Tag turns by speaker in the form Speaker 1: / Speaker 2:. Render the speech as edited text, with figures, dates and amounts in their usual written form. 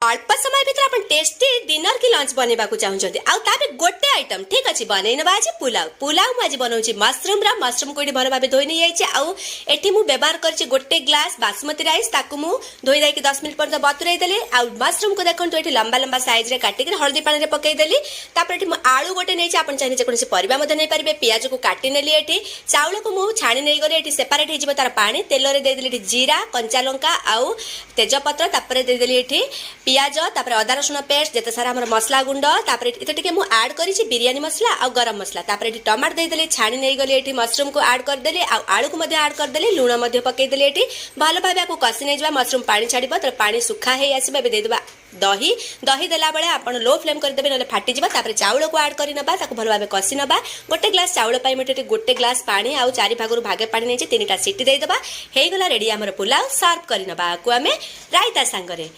Speaker 1: अल्प समय भितर आपण टेस्टी डिनर की लंच बनवा चाहते आउ गोटे आइटम ठीक अच्छे बनईनवा आज पुलाव पुलाव मुझे बनाऊँ मशरूम मशरूम को भल भाव धोई नहीं जाइए मुझे व्यवहार कर गोटे ग्लास बासमती राइस ताकू मु धोई दाइक 10 मिनट पर्यटन बतुरई देली मशरूम को देखो ये लंबा लंबा सैज रे काटिक हल्दी पानी में पकईदेली आलू गोटे नहीं आप चाहिए जेकोसी परिवा नहीं पारे पियाज को काटी नेली ये चाउल को मुझे छाणी नहीं गली सेपरेट हो तार पानी तेल देदेली जीरा कंचा लंका आउ तेजपत्र तापर देदेली ये पियाज तापर अदा रसुण पेस्ट जिते सारा हमर मसला गुंड तापर इते टिके मु ऐड करिछि बिरयानी मसला आ गरम मसला तापर एटी टमाटर दे देली छाणी नै गली एटी मशरूम को ऐड कर देली आ आलू को मध्ये ऐड कर देली लूण मध्ये पकई देली एटी भलो भाबे को कसी नै जबा मशरूम पानी छाड़िबो तर पानी सुखा हे आसीबा बे दे देबा दही दही देला बेले आपण लो फ्लेम कर देबे नले फाटी जिबा तापर चाउल को ऐड करि नबा ताको भलो भाबे कसी नबा गोटे ग्लास चाउल पाई मिटे गोटे ग्लास पानी आ चारि भागरु भागे पानी नै तीनटा सीटी दे देबा हे गला रेडी हमर पुलाव सर्व करि नबा को हमें रायता संगरे।